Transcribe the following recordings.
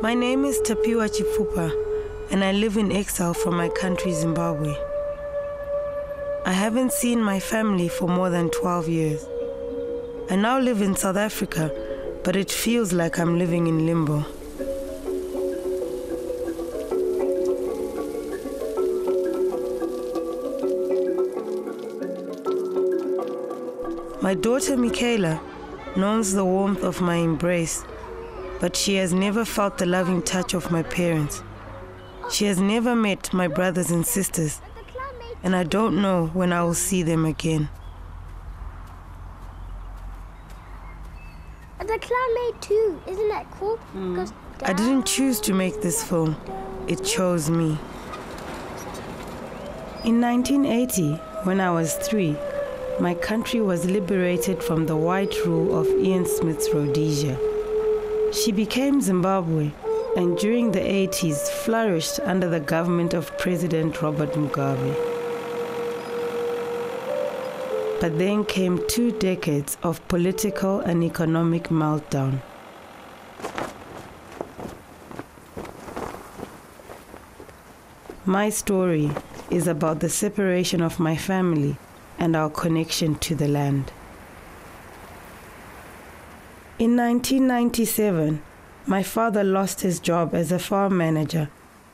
My name is Tapiwa Chipfupa, and I live in exile from my country, Zimbabwe. I haven't seen my family for more than 12 years. I now live in South Africa, but it feels like I'm living in limbo. My daughter Michaela knows the warmth of my embrace, but she has never felt the loving touch of my parents. She has never met my brothers and sisters, and I don't know when I will see them again. The clown made too. Isn't that cool? I didn't choose to make this film. It chose me. In 1980, when I was 3, my country was liberated from the white rule of Ian Smith's Rhodesia. She became Zimbabwe, and during the 80s flourished under the government of President Robert Mugabe. But then came 2 decades of political and economic meltdown. My story is about the separation of my family and our connection to the land. In 1997, my father lost his job as a farm manager,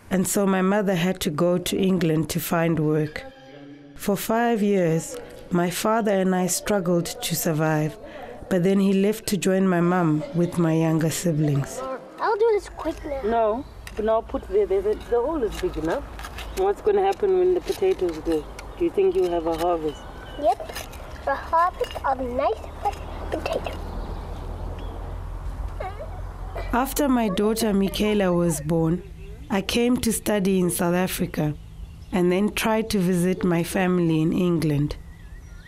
and so my mother had to go to England to find work. For 5 years, my father and I struggled to survive, but then he left to join my mum with my younger siblings. I'll do this quick now. No, but now put there. The hole is big enough. What's going to happen when the potatoes grow? Do you think you'll have a harvest? Yep, a harvest of nice potato. After my daughter Michaela was born, I came to study in South Africa and then tried to visit my family in England.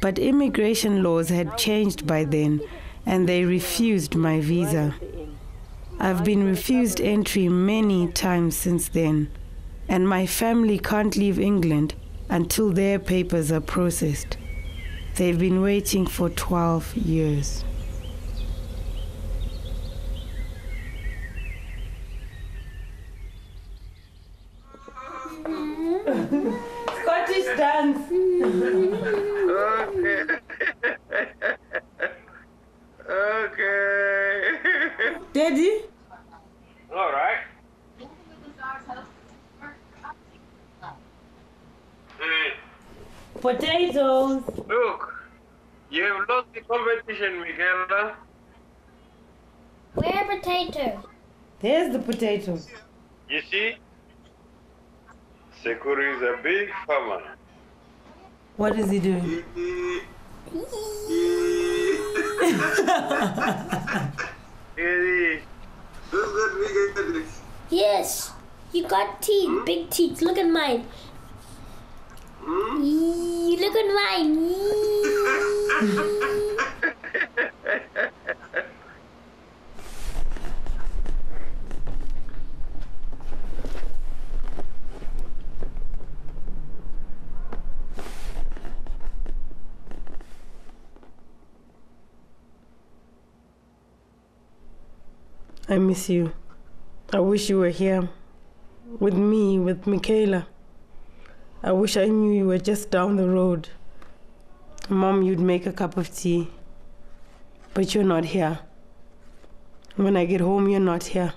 But immigration laws had changed by then, and they refused my visa. I've been refused entry many times since then, and my family can't leave England until their papers are processed. They've been waiting for 12 years. Scottish dance. Okay. Daddy? All right. Potatoes. Look, you have lost the competition, Michaela. Where potato? There's the potatoes. You see, Sekuru is a big farmer. What is he doing? Yes, you got teeth, big teeth. Look at mine. Look at mine. I miss you. I wish you were here with me, with Michaela. I wish I knew you were just down the road. Mom, you'd make a cup of tea. But you're not here. When I get home, you're not here.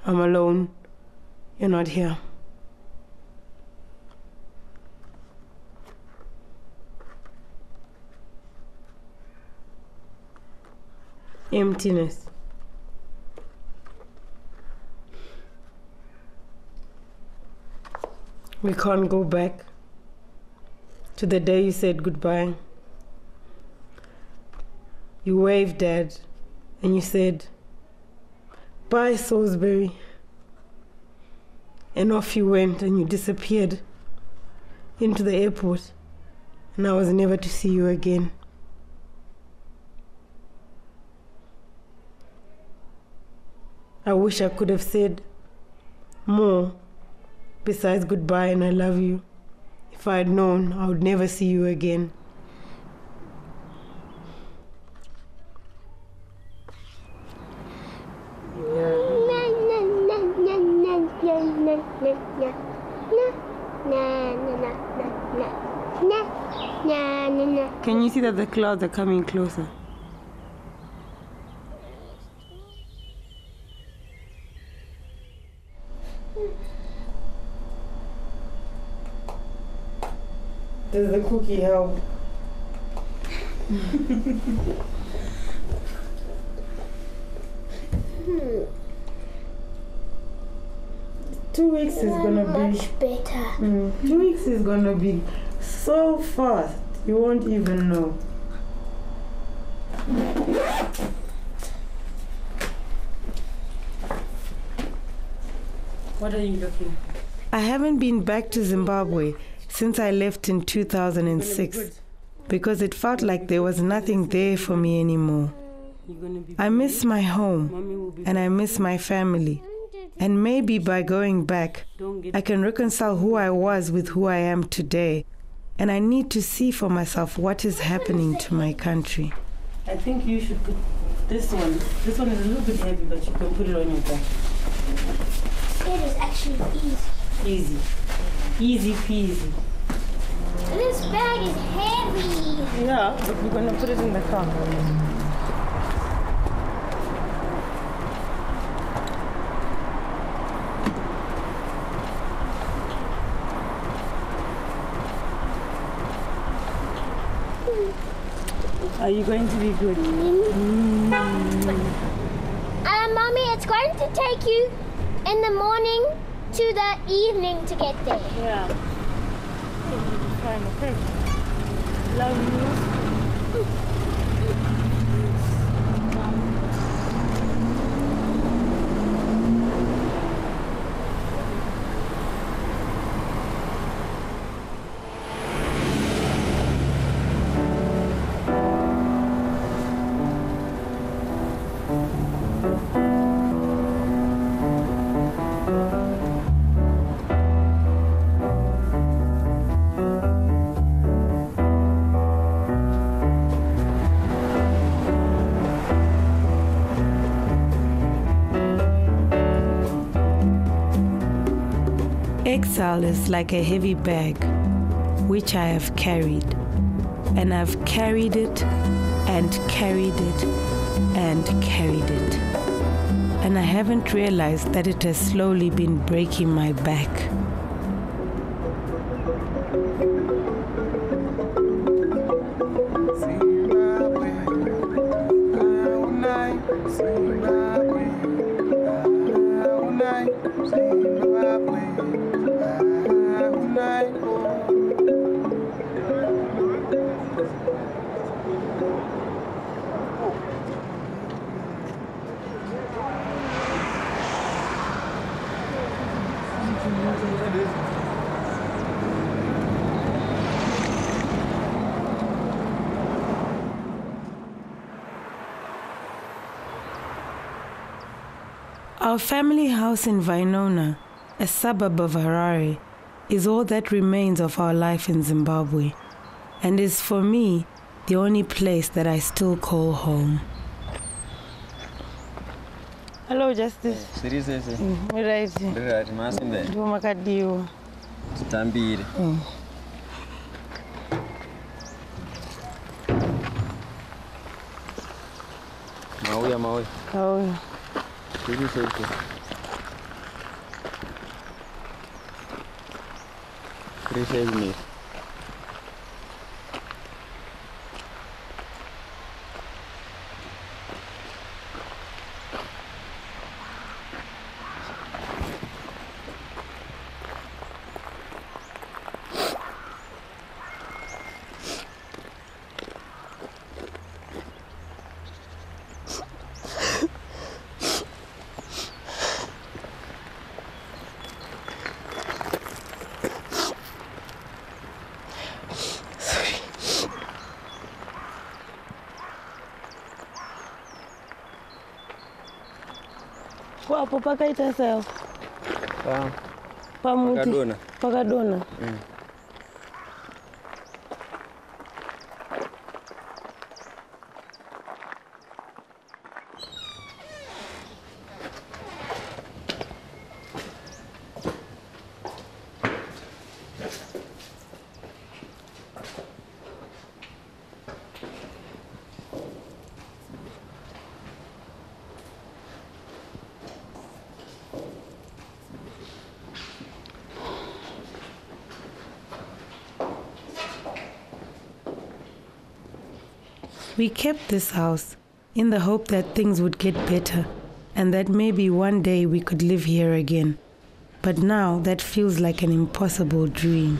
I'm alone. You're not here. Emptiness. We can't go back to the day you said goodbye. You waved, Dad, and you said, "Bye, Salisbury." And off you went and you disappeared into the airport, and I was never to see you again. I wish I could have said more besides goodbye and I love you. If I had known, I would never see you again. No. Can you see that the clouds are coming closer? Does the cookie help? 2 weeks is gonna be much better. 2 weeks is gonna be so fast. You won't even know. What are you looking? I haven't been back to Zimbabwe since I left in 2006 because it felt like there was nothing there for me anymore. I miss my home and I miss my family. And maybe by going back, I can reconcile who I was with who I am today. And I need to see for myself what is happening to my country. I think you should put this one. This one is a little bit heavy, but you can put it on your back. It is actually easy. Easy. Easy peasy. This bag is heavy. Yeah, but we're going to put it in the car. Are you going to be good? Mommy, it's going to take you in the morning to the evening to get there. Yeah. Fine, okay. Love you. Exile is like a heavy bag, which I have carried. And I've carried it, and carried it, and carried it. And I haven't realized that it has slowly been breaking my back. Our family house in Vinona, a suburb of Harare, is all that remains of our life in Zimbabwe, and is for me the only place that I still call home. Hello, Justice. Seriously? Right. Right, Masimbe. Do makadiyo. Tambiri. Maui. Oh. Seriously. Appreciate me. Kwapo pakaita sawa. Pamuti. Pakadona. We kept this house in the hope that things would get better and that maybe one day we could live here again. But now that feels like an impossible dream.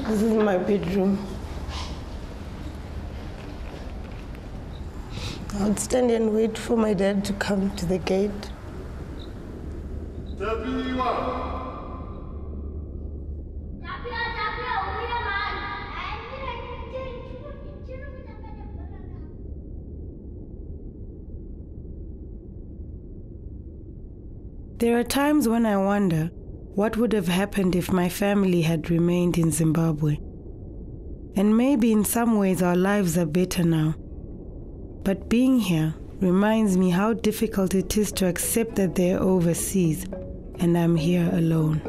This is my bedroom. I would stand and wait for my dad to come to the gate. There are times when I wonder what would have happened if my family had remained in Zimbabwe. And maybe in some ways our lives are better now. But being here reminds me how difficult it is to accept that they're overseas and I'm here alone.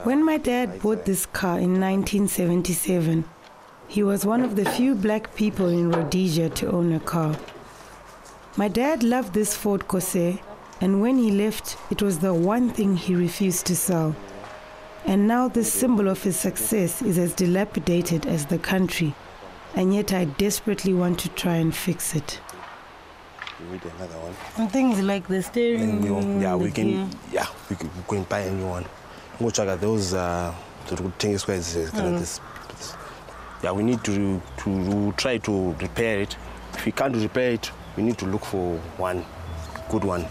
When my dad bought this car in 1977, he was one of the few black people in Rhodesia to own a car. My dad loved this Ford Corsair, and when he left, it was the one thing he refused to sell. And now this symbol of his success is as dilapidated as the country, and yet I desperately want to try and fix it. We need another one. And things like the steering wheel. We can go and buy a new one. Go check out those things. Yeah, we need to try to repair it. If we can't repair it, we need to look for one good one.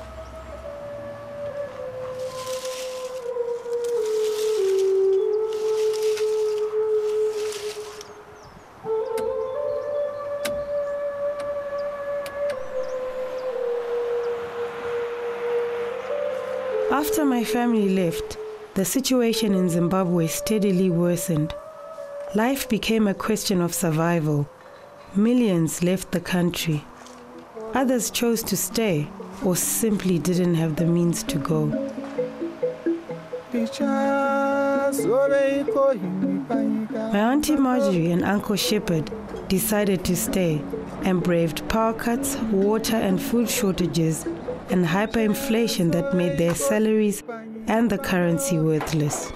After my family left, the situation in Zimbabwe steadily worsened. Life became a question of survival. Millions left the country. Others chose to stay or simply didn't have the means to go. My Auntie Marjorie and Uncle Shepherd decided to stay and braved power cuts, water and food shortages, and hyperinflation that made their salaries and the currency worthless.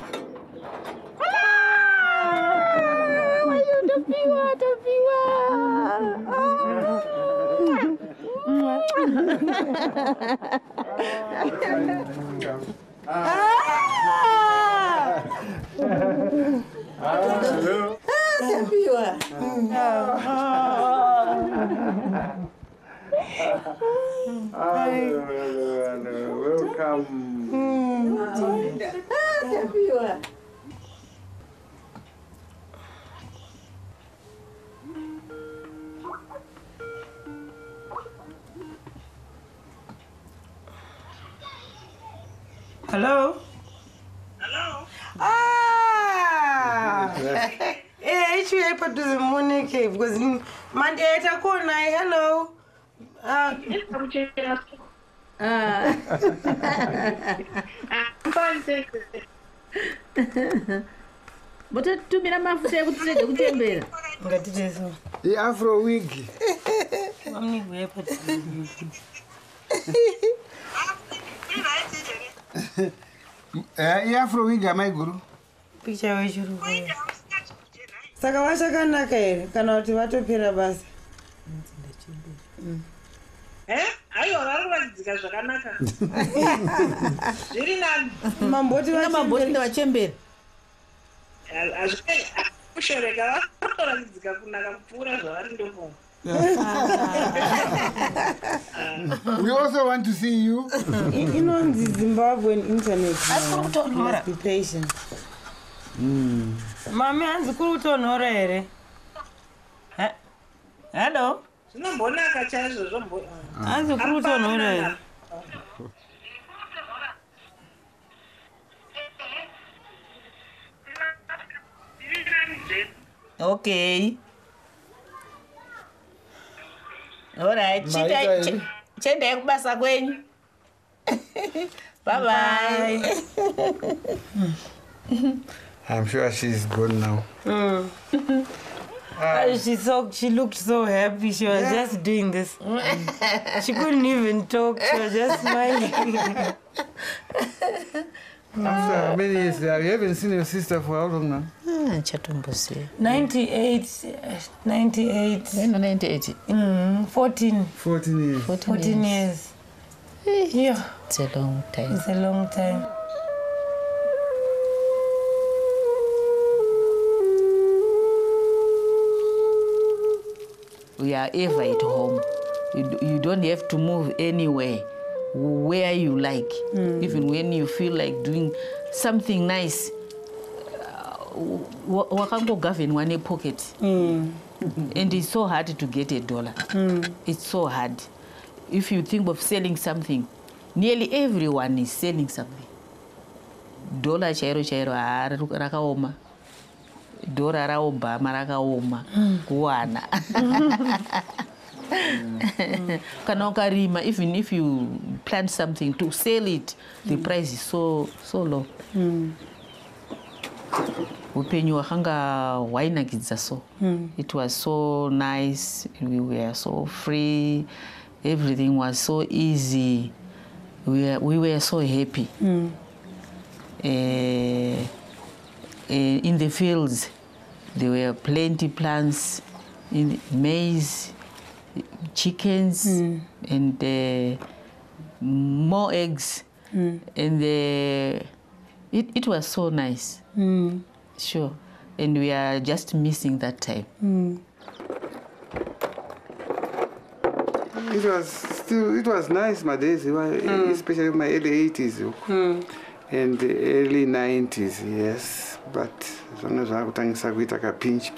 Welcome. Hello? Hello? It's you to the morning cave because Monday at a corner. Hello? But to be a man say what say the the Afro wig. Afro wig, my guru. Picture which you Sakawasha Kanaka, cannot what to Pirabas. Eh? I always ndakadzika zvakanaka. Zviri nani. Mamboti vachemberi. Hazvikaita kushoreka vatoratidzika kunaka kupfuura zvavari ndofunga. We also want to see you. Inonzi Zimbabwean internet. Must be patient. Mami, hanzi kuri kutonhora here? Hello? Zvinombonaka chaizvo zvombo. Hanzi kuri kutonhora here? Okay. All right. Chendai kubasa kwenyu. Bye-bye. I'm sure she's gone now. She looked so happy. She was just doing this. She couldn't even talk. She was just smiling. After how many years? You haven't seen your sister for how long now? 98. 98. 14 years. 14 years. Yeah. It's a long time. It's a long time. We are ever at home. You don't have to move anywhere, where you like. Even when you feel like doing something nice, wakangogovern one pocket. And it's so hard to get $1. It's so hard. If you think of selling something, nearly everyone is selling something. $1 chairo rakaoma. Dora ra Obama rakaoma kuwana. Kana ukarima, even if you plant something to sell it, the price is so low. Upenyu wakanga wainakidza so. It was so nice. We were so free. Everything was so easy. We were so happy. In the fields, there were plenty plants, in maize, chickens, and more eggs. And it was so nice. Sure. And we are just missing that time. It was nice, my days, especially in my early 80s and the early 90s, yes. But as long as I was pinch.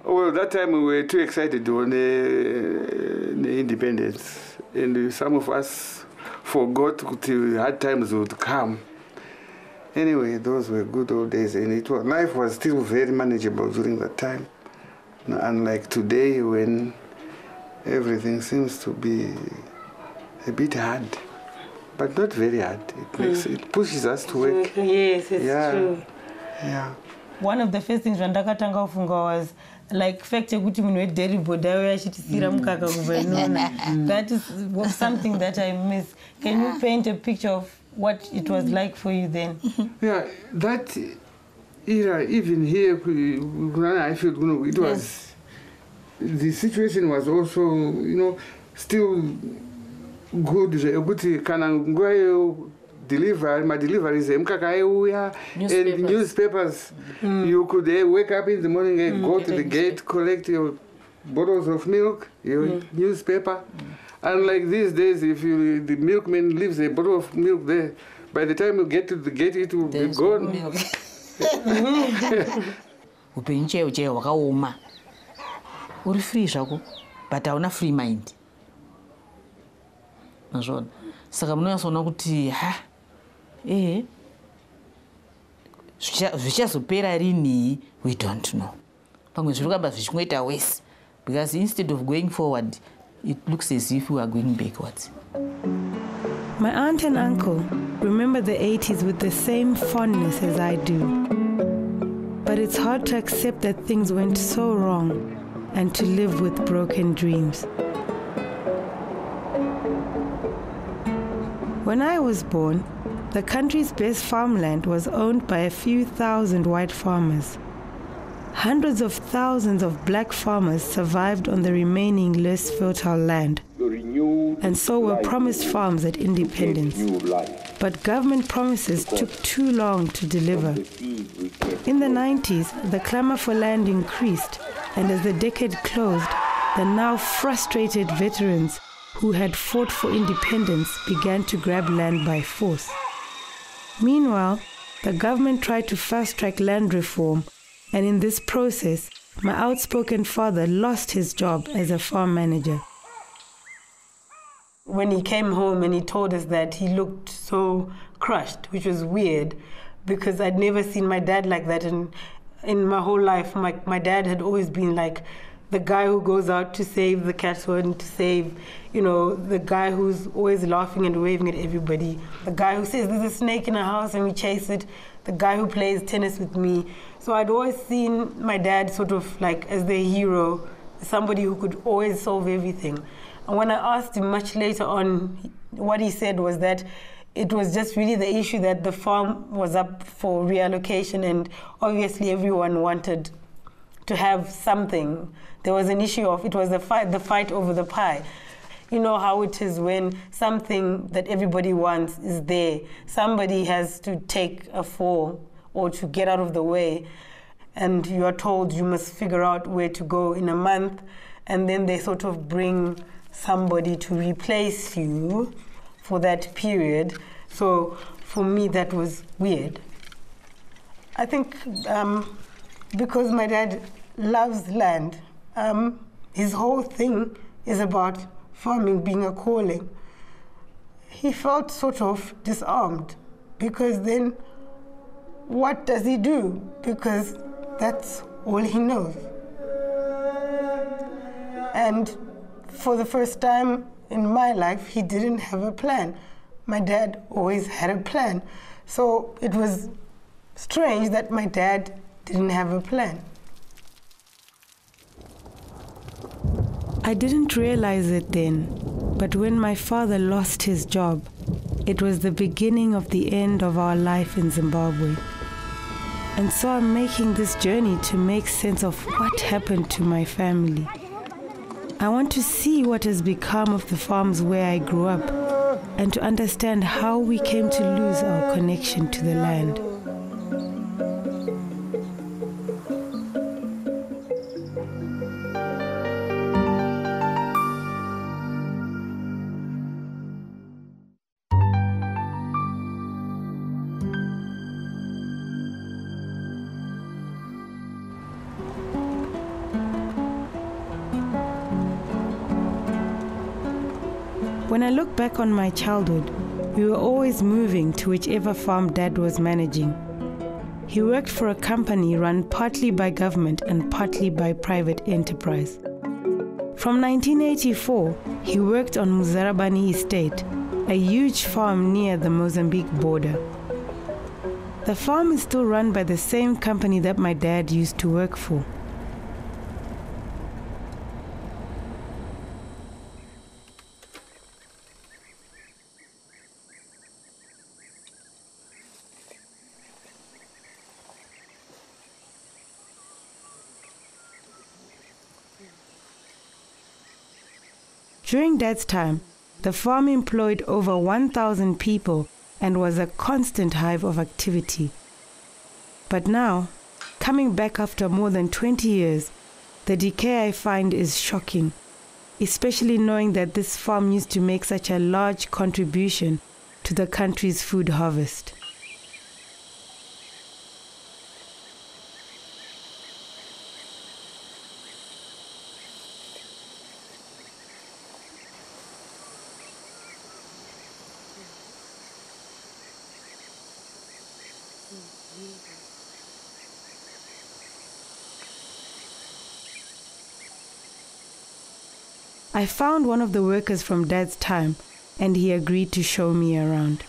Well, that time we were too excited on the independence, and some of us forgot till hard times would come. Anyway, those were good old days, and life was still very manageable during that time. Unlike today, when everything seems to be a bit hard, but not very hard. It pushes us to work. Yes, it's true. Yeah. One of the first things Randakatanga Funga was like fact kuti munhu wedairy board auya achitisira mukaka kubva inona. That is something that I miss. Can you paint a picture of what it was like for you then? Yeah, that era, even here, I feel it was, the situation was also, still good. My deliveries, and newspapers. You could wake up in the morning, go to the gate, collect your bottles of milk, your newspaper. Unlike these days, if the milkman leaves a bottle of milk there, by the time you get to the gate, it will be gone. Upenyu chaiwo wakaoma. Uri free zvako, but hauna free mind. Mazvona. Saka munonyatsona kuti zvichazopera rini, we don't know. Pamwe zviri kamba zvichingoita worse, because instead of going forward, it looks as if we are going backwards. My aunt and uncle remember the 80s with the same fondness as I do. But it's hard to accept that things went so wrong and to live with broken dreams. When I was born, the country's best farmland was owned by a few thousand white farmers. Hundreds of thousands of black farmers survived on the remaining less fertile land. and so were promised farms at independence. But government promises took too long to deliver. In the 90s, the clamor for land increased, and as the decade closed, the now frustrated veterans who had fought for independence began to grab land by force. Meanwhile, the government tried to fast-track land reform, and in this process, my outspoken father lost his job as a farm manager. When he came home and he told us that, he looked so crushed, which was weird because I'd never seen my dad like that. And in my whole life, my dad had always been like the guy who goes out to save the cattle and to save, the guy who's always laughing and waving at everybody, the guy who says there's a snake in a house and we chase it, the guy who plays tennis with me. So I'd always seen my dad sort of like as the hero, somebody who could always solve everything. And when I asked him much later on, what he said was that it was just really the issue that the farm was up for reallocation, and obviously everyone wanted to have something. There was an issue of, it was the fight over the pie. You know how it is when something that everybody wants is there. Somebody has to take a fall or to get out of the way, and you are told you must figure out where to go in a month, and then they sort of bring somebody to replace you for that period. So for me, that was weird. I think because my dad loves land, his whole thing is about farming being a calling. He felt sort of disarmed because then what does he do? Because that's all he knows. And for the first time in my life, he didn't have a plan. My dad always had a plan. So it was strange that my dad didn't have a plan. I didn't realize it then, but when my father lost his job, it was the beginning of the end of our life in Zimbabwe. And so I'm making this journey to make sense of what happened to my family. I want to see what has become of the farms where I grew up and to understand how we came to lose our connection to the land. When I look back on my childhood, we were always moving to whichever farm Dad was managing. He worked for a company run partly by government and partly by private enterprise. From 1984, he worked on Muzarabani Estate, a huge farm near the Mozambique border. The farm is still run by the same company that my dad used to work for. During Dad's time, the farm employed over 1,000 people and was a constant hive of activity. But now, coming back after more than 20 years, the decay I find is shocking, especially knowing that this farm used to make such a large contribution to the country's food harvest. I found one of the workers from Dad's time, and he agreed to show me around.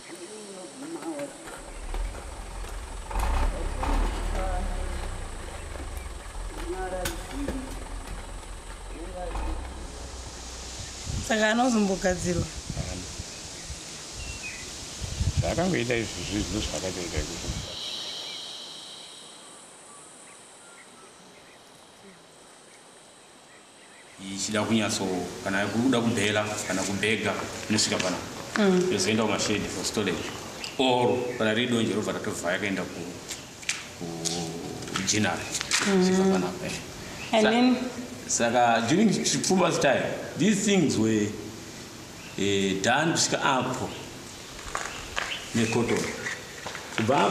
ichida kunyaso kana kuda kubhela kana kubhega inosvika pana yozoenda kumashedi for storage or kana riri donje robva ratovha yakaenda kujinari svika panapa. And then saka during Chipfupa's time these things were done kusvika apo necotton kubva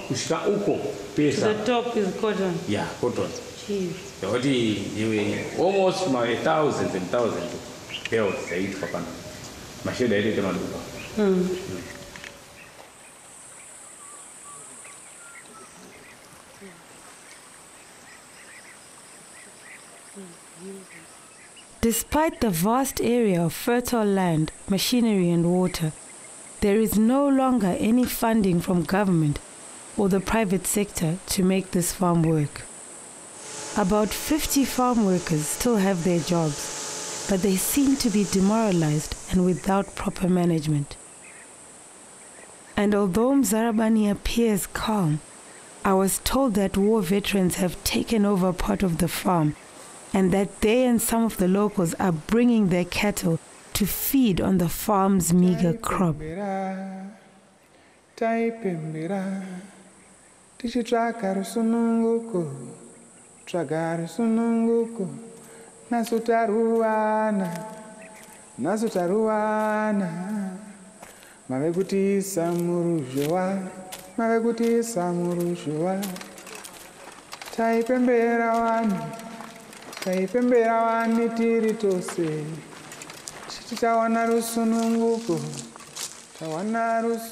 kusvika uko pesa. The top is cotton. Yeah, cotton. Jeez. There were almost thousands and thousands of belts that eat for Pana. Masheda ite maduka. Despite the vast area of fertile land, machinery and water, there is no longer any funding from government or the private sector to make this farm work. About 50 farm workers still have their jobs, but they seem to be demoralized and without proper management. And although Mzarabani appears calm, I was told that war veterans have taken over part of the farm and that they and some of the locals are bringing their cattle to feed on the farm's meager crop.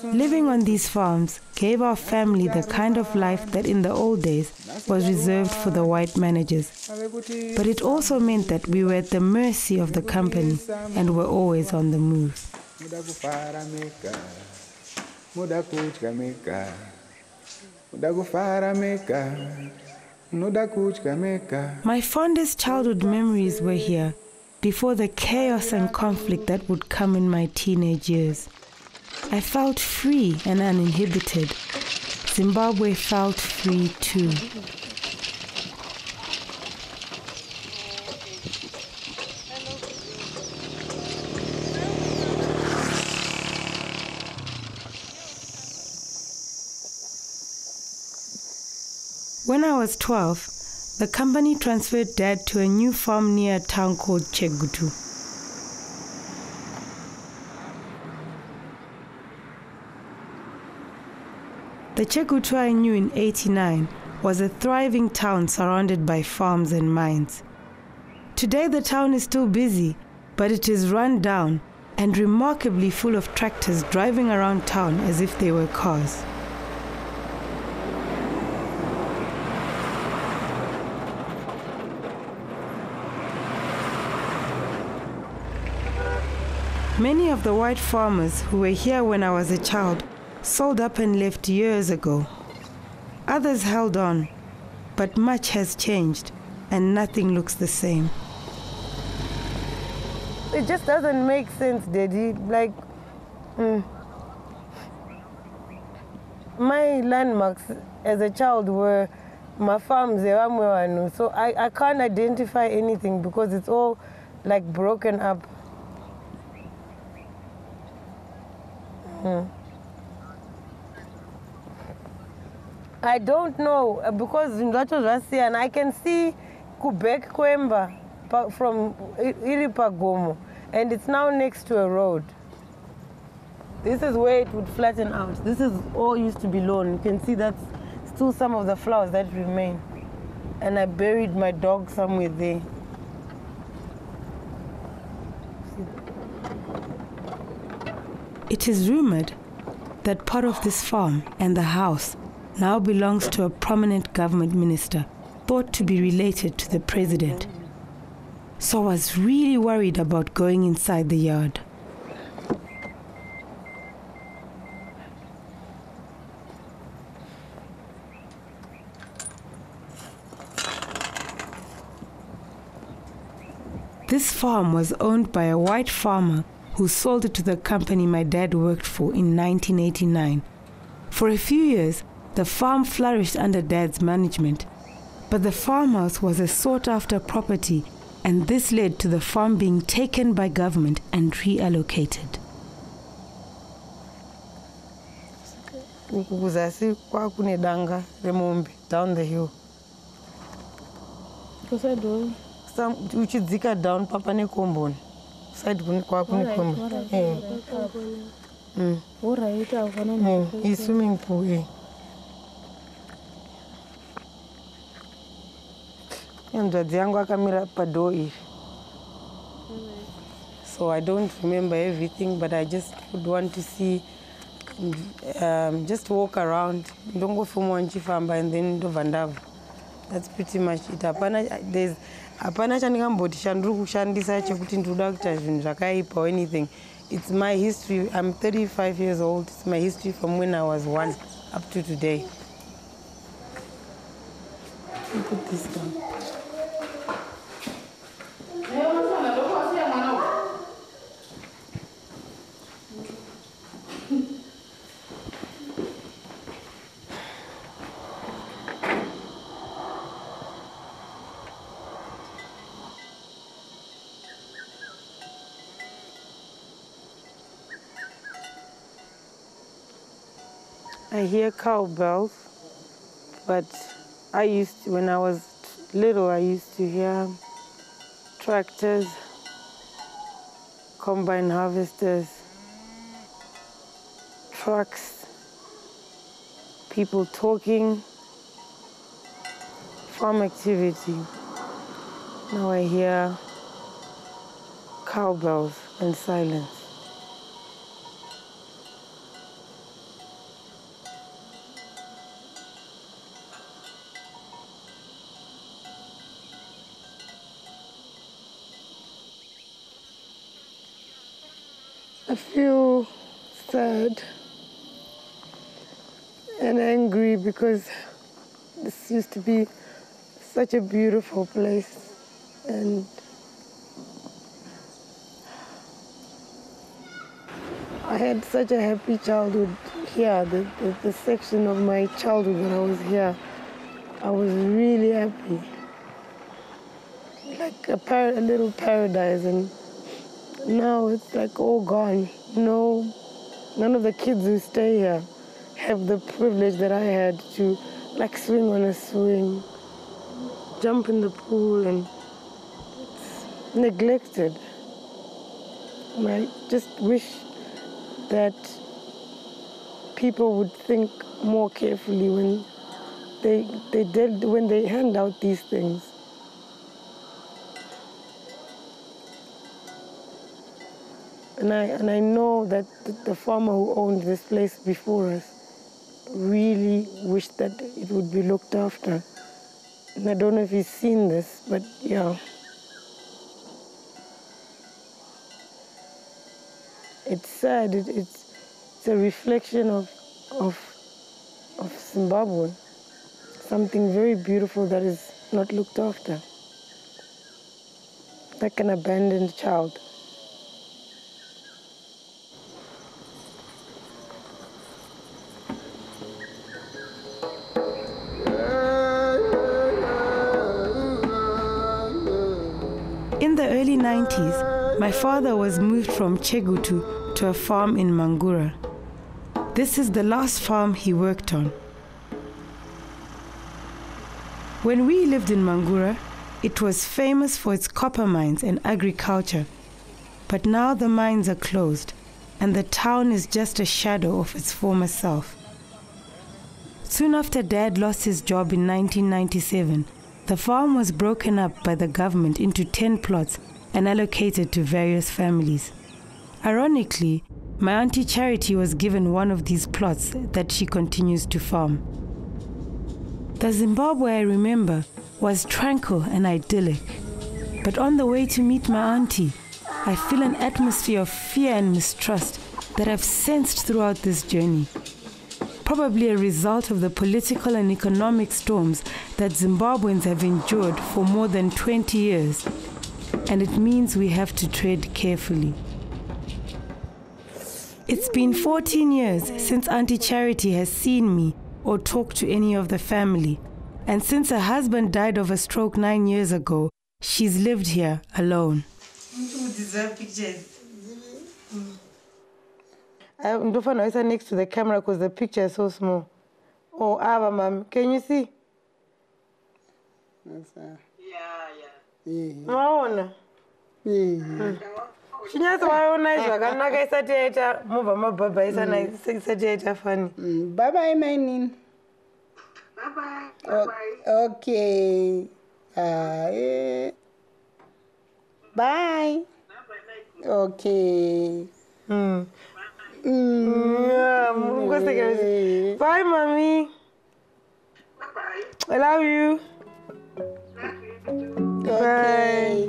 Living on these farms gave our family the kind of life that in the old days was reserved for the white managers. But it also meant that we were at the mercy of the company and were always on the move. My fondest childhood memories were here, before the chaos and conflict that would come in my teenage years. I felt free and uninhibited. Zimbabwe felt free too. When I was 12, the company transferred Dad to a new farm near a town called Chegutu. The Chegutu I knew in '89 was a thriving town surrounded by farms and mines. Today the town is still busy, but it is run down and remarkably full of tractors driving around town as if they were cars. Many of the white farmers who were here when I was a child sold up and left years ago. Others held on, but much has changed and nothing looks the same. It just doesn't make sense, Daddy. Like, my landmarks as a child were my farms, so I can't identify anything because it's all like broken up. I don't know because that was last year, and I can see Kubek Kwemba from Iripagomo, and it's now next to a road. This is where it would flatten out. This is all used to be lawn. You can see that's still some of the flowers that remain. And I buried my dog somewhere there. It is rumored that part of this farm and the house now belongs to a prominent government minister thought to be related to the president. So I was really worried about going inside the yard. This farm was owned by a white farmer who sold it to the company my dad worked for in 1989. For a few years, the farm flourished under Dad's management, but the farmhouse was a sought-after property and this led to the farm being taken by government and reallocated. Kuzasi kwakune danga remombe down the hill. Kusadol. Some uchidzika down papa nekomboni. Side kwakune komboni. It's swimming pool. So I don't remember everything, but I just would want to see, just walk around. Don't go from one chifamba and then do vandava. That's pretty much it. Apana chaningamboti chanduru kushandisa chekuti ndoda kuita zvinhu zvakaipa or anything. It's my history. I'm 35 years old. It's my history from when I was 1 up to today. Put this down. I hear cowbells, but when I was little, I used to hear tractors, combine harvesters, trucks, people talking, farm activity. Now I hear cowbells and silence. I feel sad and angry because this used to be such a beautiful place, and I had such a happy childhood here. The section of my childhood when I was here, I was really happy, like a little paradise, and now it's like all gone. No, none of the kids who stay here have the privilege that I had to like swing on a swing, jump in the pool, and it's neglected. And I just wish that people would think more carefully when they hand out these things. And I know that the farmer who owned this place before us really wished that it would be looked after. And I don't know if he's seen this, but yeah. It's sad. It's a reflection of Zimbabwe. Something very beautiful that is not looked after. Like an abandoned child. In the early 90s, my father was moved from Chegutu to a farm in Mangura. This is the last farm he worked on. When we lived in Mangura, it was famous for its copper mines and agriculture. But now the mines are closed, and the town is just a shadow of its former self. Soon after Dad lost his job in 1997, the farm was broken up by the government into 10 plots and allocated to various families. Ironically, my Auntie Charity was given one of these plots that she continues to farm. The Zimbabwe I remember was tranquil and idyllic. But on the way to meet my auntie, I feel an atmosphere of fear and mistrust that I've sensed throughout this journey. Probably a result of the political and economic storms that Zimbabweans have endured for more than 20 years. And it means we have to tread carefully. It's been 14 years since Auntie Charity has seen me or talked to any of the family. And since her husband died of a stroke 9 years ago, she's lived here alone. I'm next to the camera because the picture is so small. Oh, Ava, ma'am, can you see? Maona. Chinyatsa waona zvakanaka isati yaita movha mabhabha isati yaita funny. Bye bye my nin. Bye bye. Okay. Bye. Okay. Bye, mommy. Bye-bye. I love you. Okay. Bye.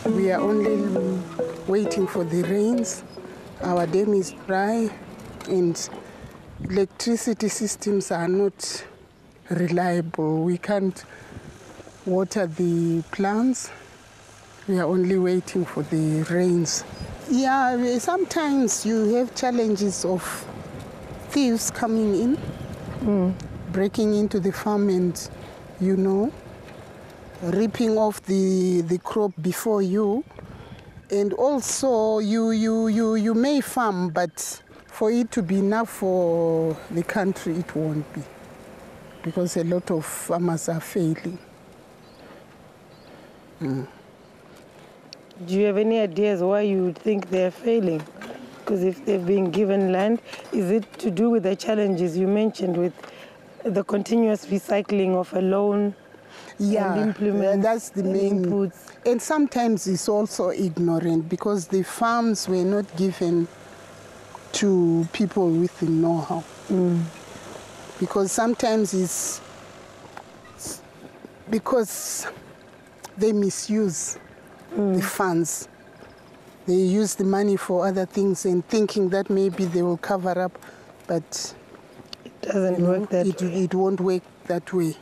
We are only waiting for the rains. Our dam is dry and electricity systems are not reliable. We can't water the plants. We are only waiting for the rains. Yeah, sometimes you have challenges of thieves coming in, breaking into the farm and, ripping off the crop before you. And also you may farm, but for it to be enough for the country, it won't be, because a lot of farmers are failing. Do you have any ideas why you think they're failing? Because if they've been given land, is it to do with the challenges you mentioned with the continuous recycling of a loan? Yeah, and implements, that's the main inputs. And sometimes it's also ignorant because the farms were not given to people with the know-how. Because sometimes it's because they misuse the funds. They use the money for other things and thinking that maybe they will cover up, but it doesn't work that way. It won't work that way.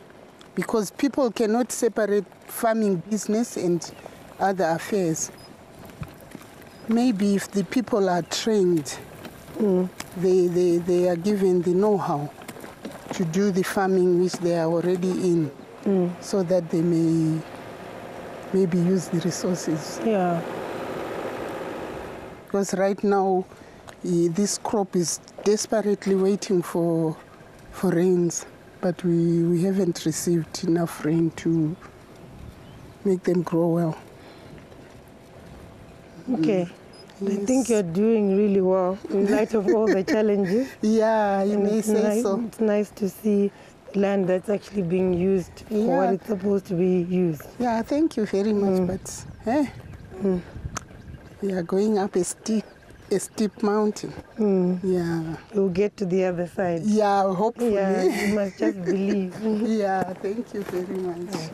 Because people cannot separate farming business and other affairs. Maybe if the people are trained, they are given the know-how to do the farming which they are already in, so that they may maybe use the resources. Yeah. Because right now, this crop is desperately waiting for rains. But we haven't received enough rain to make them grow well. Okay. Yes. I think you're doing really well in light of all the challenges. Yeah, you may say so. It's nice to see land that's actually being used for what it's supposed to be used. Yeah, thank you very much. But we are going up a steep mountain. Yeah. You'll get to the other side. Yeah, hopefully. Yeah, you must just believe. Yeah, thank you very much.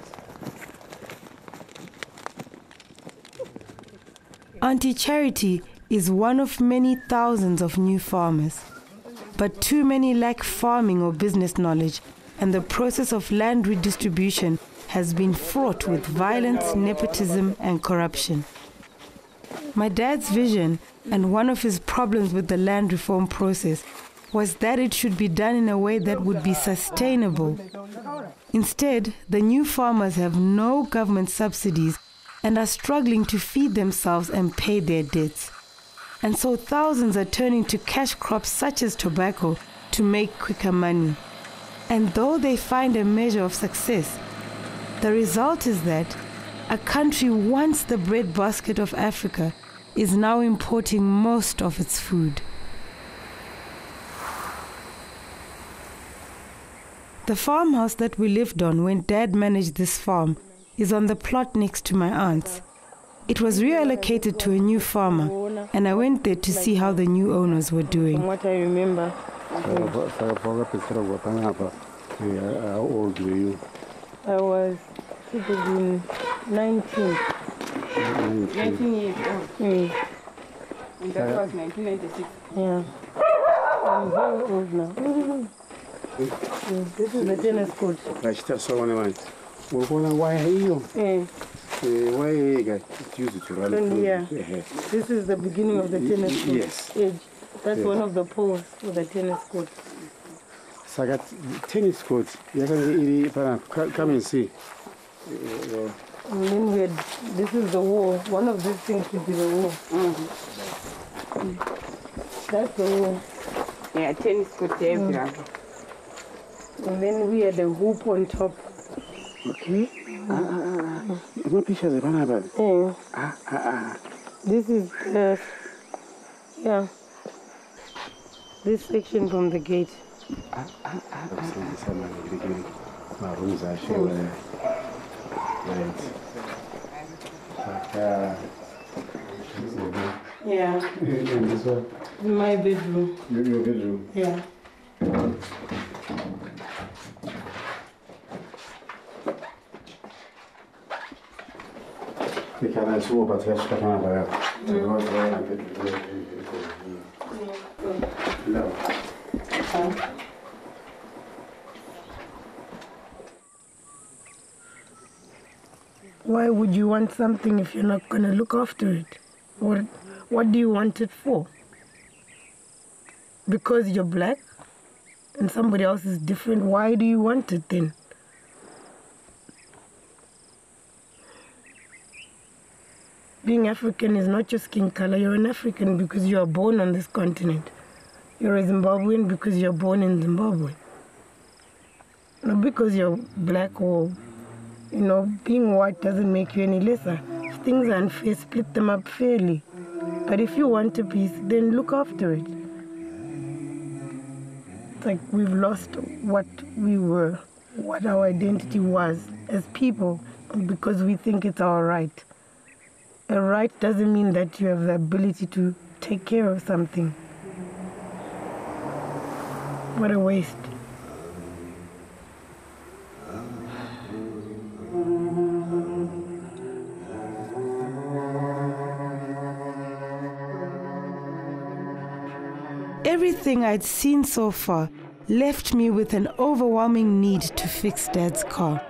Auntie Charity is one of many thousands of new farmers. But too many lack farming or business knowledge, and the process of land redistribution has been fraught with violence, nepotism, and corruption. My dad's vision and one of his problems with the land reform process was that it should be done in a way that would be sustainable. Instead, the new farmers have no government subsidies and are struggling to feed themselves and pay their debts. And so thousands are turning to cash crops such as tobacco to make quicker money. And though they find a measure of success, the result is that a country once the breadbasket of Africa is now importing most of its food. The farmhouse that we lived on when Dad managed this farm is on the plot next to my aunt's. It was reallocated to a new farmer, and I went there to see how the new owners were doing. From what I remember. How old were you? I was 19. 19 years old. And that was 1996. Yeah. I'm very old now. This is the tennis court. Why are you? Why you guys use it to run? Yeah. This is the beginning of the tennis court. Yes. Edge. That's one of the poles for the tennis court. Saka tennis court. Come and see. And then this is the wall. One of these things should be the wall. That's the wall. Yeah, tennis court there. And then we had a hoop on top. Okay. What pictures are This is this section from the gate. My rooms are showing. Yeah. And this one? My bedroom. Your bedroom? Yeah. Why would you want something if you're not going to look after it? What do you want it for? Because you're black and somebody else is different, why do you want it then? Being African is not your skin color. You're an African because you are born on this continent. You're a Zimbabwean because you're born in Zimbabwe. Not because you're black or, being white doesn't make you any lesser. If things are unfair, split them up fairly. But if you want a piece, then look after it. It's like we've lost what we were, what our identity was as people because we think it's our right. A right doesn't mean that you have the ability to take care of something. What a waste. Everything I'd seen so far left me with an overwhelming need to fix Dad's car.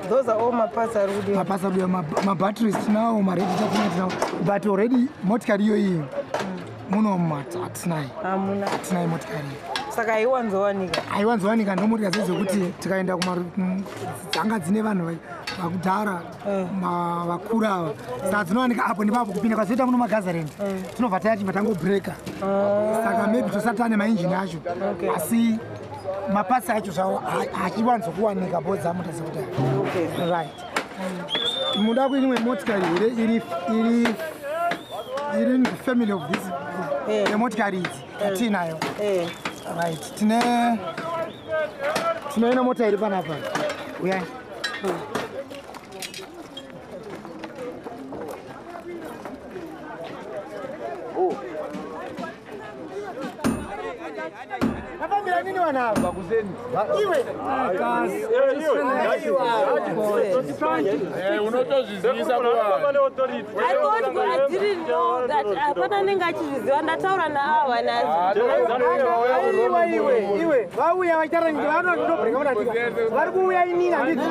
Those are all my parts are already. My parts are my batteries now, my ready now. But already, motkari yo muno hatinai motikari. Saka aiwanzowanika ndomotika dzekuti tikaenda dzanga dzine vanhu vakudhara vakuru ava saka dzinowanika apo nepapo kupinda kwazoita muno magazarendi tinobva tayachibva tangobreaka saka maybe tosati tane mainjini acho asi mapasi acho zvawo hachiwanzokuwanika bodzamuta dzekuti right muda kuimwe motikari iri family of this motikari idzi yatiinayo right tinoina mota iri panapa uyai Napambira nini wanava kuzeni? Iwe. Unotozvizivisa kuvanhu. I didn't know that apana nenga achizviziva ndataura naava nazi. Iwe. Vauya vachitara nyika vanondobringa munatika. Vari kuuya inini handiti.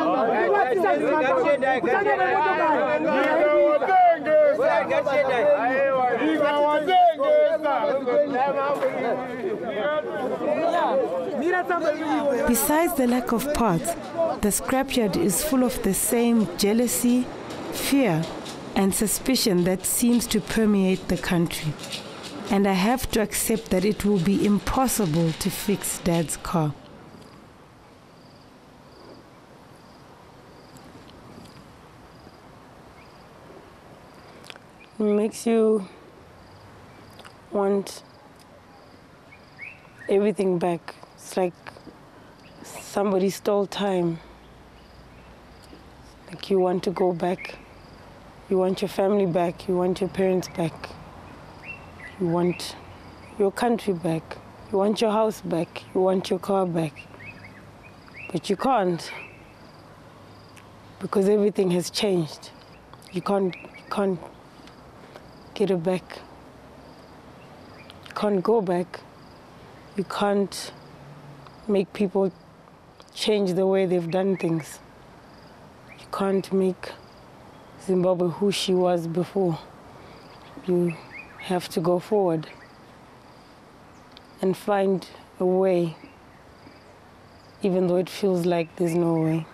Besides the lack of parts, the scrapyard is full of the same jealousy, fear, and suspicion that seems to permeate the country. And I have to accept that it will be impossible to fix Dad's car. It makes you want everything back. It's like somebody stole time. Like you want to go back. You want your family back. You want your parents back. You want your country back. You want your house back. You want your car back. But you can't because everything has changed. You can't get it back. You can't go back. You can't make people change the way they've done things. You can't make Zimbabwe who she was before. You have to go forward and find a way, even though it feels like there's no way.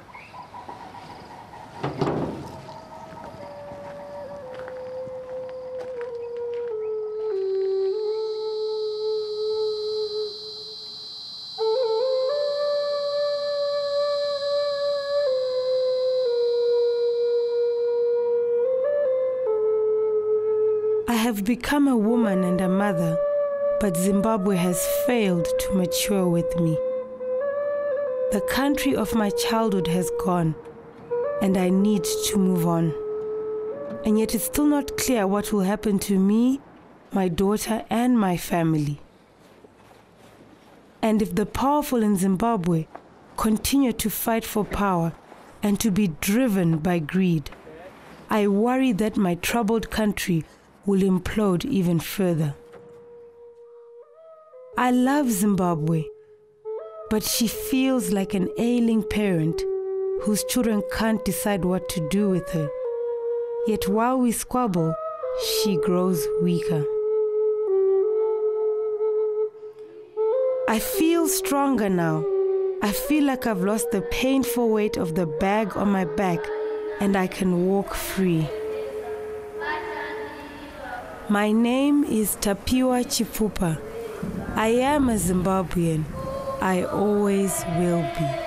I have become a woman and a mother, but Zimbabwe has failed to mature with me. The country of my childhood has gone, and I need to move on. And yet it's still not clear what will happen to me, my daughter, and my family. And if the powerful in Zimbabwe continue to fight for power and to be driven by greed, I worry that my troubled country will implode even further. I love Zimbabwe, but she feels like an ailing parent whose children can't decide what to do with her. Yet while we squabble, she grows weaker. I feel stronger now. I feel like I've lost the painful weight of the bag on my back and I can walk free. My name is Tapiwa Chipfupa. I am a Zimbabwean. I always will be.